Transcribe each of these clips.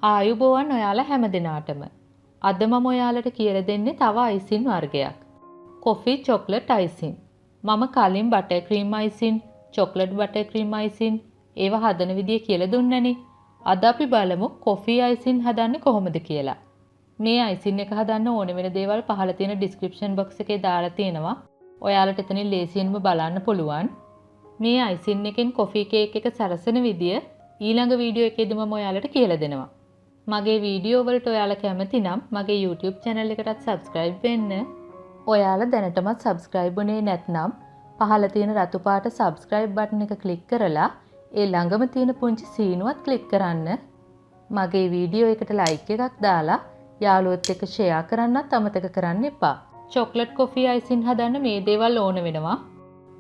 ආයුබෝවන් ඔයාලා හැමදෙනාටම. අද මම ඔයාලට කියලා දෙන්නේ තව අයිසින් වර්ගයක්. Coffee chocolate icing. මම කලින් බටර්ක්‍රීම් අයිසින්, චොක්ලට් බටර්ක්‍රීම් අයිසින් ඒවා හදන විදිය කියලා දුන්නනේ. අද අපි බලමු කොෆි අයිසින් හදන්නේ කොහොමද කියලා. මේ අයිසින් එක හදන්න ඕන වෙන දේවල් පහළ තියෙන ඩිස්ක්‍රිප්ෂන් බොක්ස් එකේ දාලා තියෙනවා. ඔයාලට එතනින් ලේසියෙන්ම බලන්න පුළුවන්. මේ අයිසින් එකෙන් කොෆි කේක් එක සරසන විදිය ඊළඟ වීඩියෝ එකේදී මම ඔයාලට කියලා දෙනවා. මගේ වීඩියෝ වලට ඔයාලා කැමති නම් මගේ YouTube channel එකටත් subscribe වෙන්න. ඔයාලා දැනටමත් subscribe වුණේ නැත්නම් පහළ තියෙන රතු පාට subscribe button එක click කරලා ඒ ළඟම තියෙන පුංචි සීනුවත් click කරන්න. මගේ වීඩියෝ එකට like එකක් දාලා යාළුවොත් එක්ක share කරන්නත් අමතක කරන්න එපා. chocolate coffee icing හදන්න මේ දේවල් ඕන වෙනවා.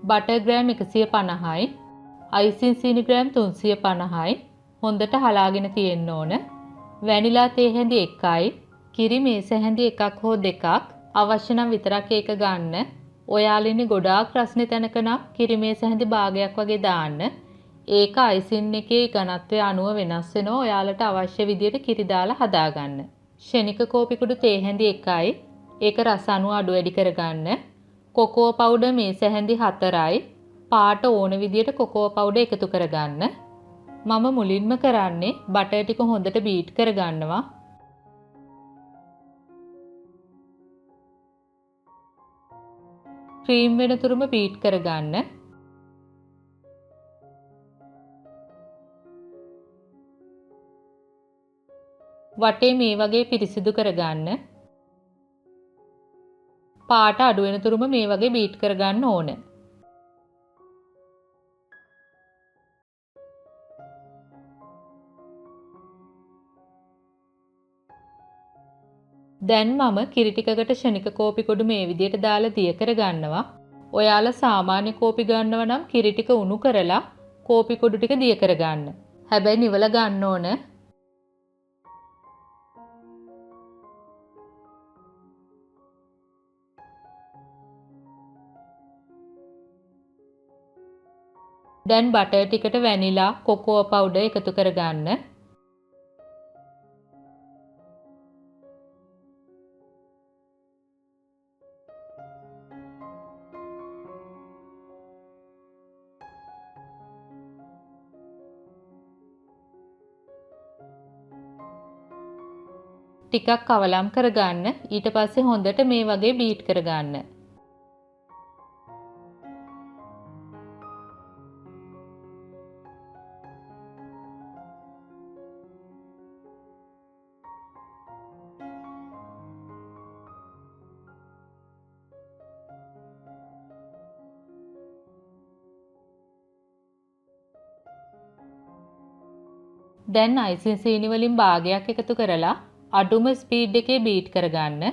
butter gram 150යි, icing සීනි gram 350යි, හොඳට හලාගෙන තියෙන්න ඕන. වැනිලා තේ හැඳි 1යි, කිරි මේස හැඳි 1ක් හෝ 2ක්, අවශ්‍ය නම් විතරක් ඒක ගන්න. ඔයාලා ඉන්නේ ගොඩාක් රස්නේ තැනක නම් කිරි මේස හැඳි භාගයක් වගේ දාන්න. ඒක අයිසින් එකේ ඝනත්වය අනුව වෙනස් වෙනවා. ඔයාලට අවශ්‍ය විදියට කිරි දාලා හදාගන්න. ශනික කෝපි කුඩු තේ හැඳි 1යි, ඒක රස අනුව අඩු වැඩි කරගන්න. කොකෝ පවුඩර් මේස හැඳි 4යි, පාට ඕන විදියට කොකෝ පවුඩර් එකතු කරගන්න. මම මුලින්ම කරන්නේ බටර් ටික හොඳට බීට් කරගන්නවා. ක්‍රීම් වෙනතුරුම බීට් කරගන්න. වටේ මේ වගේ පිරිසිදු කරගන්න. පාට අඩු වෙනතුරුම මේ වගේ බීට් කරගන්න ඕන. දැන් මම කිරි ටිකකට ශනික කෝපි කුඩු මේ විදියට දාලා දිය කරගන්නවා. ඔයාලා සාමාන්‍ය කෝපි ගන්නව නම් කිරි ටික උණු කරලා කෝපි කුඩු ටික දිය කරගන්න. හැබැයි නිවල ගන්න ඕන. දැන් බටර් ටිකට වැනිලා, කොකෝ පවුඩර් එකතු කරගන්න. ටිකක් කවලම් කරගන්න. ඊට පස්සේ හොඳට මේ වගේ බීට් කරගන්න. දැන් අයිසින් සීනි වලින් භාගයක් එකතු කරලා අඩුම ස්පීඩ් එකේ බීට් කරගන්න.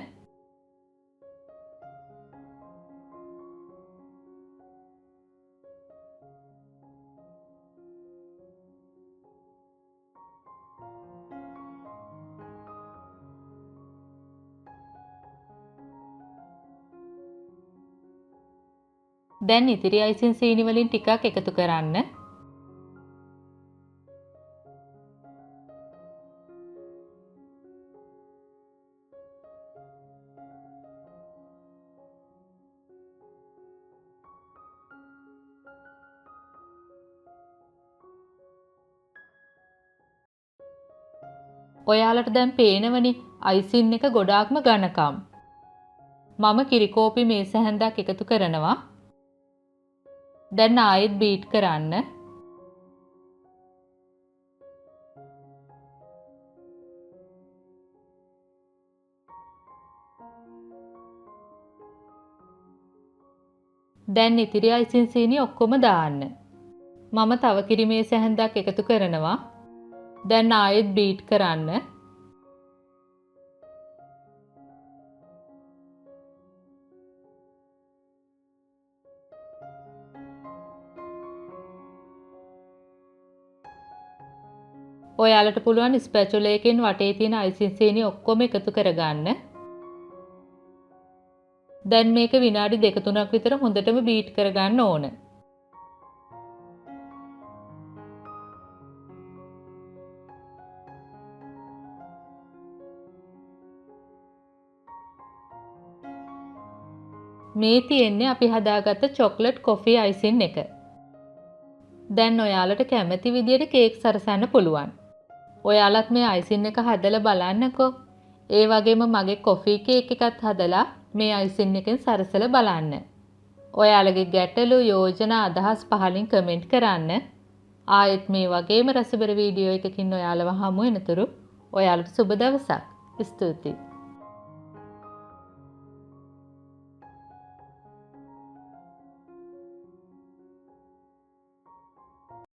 දැන් ඉතිරි අයිසින් සීනි වලින් ටිකක් එකතු කරන්න. ඔයාලට දැන් පේනවනේ අයිසින් එක ගොඩාක්ම ඝනකම්. මම කිරි කෝපි මේස හැන්දක් එකතු කරනවා. දැන් ආයෙත් බීට් කරන්න. දැන් ඉතිරි අයිසින් සීනි ඔක්කොම දාන්න. මම තව කිරි මේස හැන්දක් එකතු කරනවා. දැන් ආයෙත් බීට් කරන්න. ඔයාලට පුළුවන් ස්පැචුලා එකෙන් වටේ තියෙන අයිසින් සීනි ඔක්කොම එකතු කරගන්න. දැන් මේක විනාඩි 2-3ක් විතර හොඳටම බීට් කරගන්න ඕන. මේ තියෙන්නේ අපි හදාගත්ත චොක්ලට් කොෆි අයිසින් එක. දැන් ඔයාලට කැමති විදියට කේක් සරසන්න පුළුවන්. ඔයාලත් මේ අයිසින් එක හදලා බලන්නකෝ. ඒ වගේම මගේ කොෆි කේක් එකත් හදලා මේ අයිසින් එකෙන් සරසලා බලන්න. ඔයාලගේ ගැටලු යෝජනා අදහස් පහලින් කමෙන්ට් කරන්න. ආයෙත් මේ වගේම රසබර වීඩියෝ එකකින් ඔයාලව හමු වෙනතුරු ඔයාලට සුබ දවසක්. ස්තුතියි.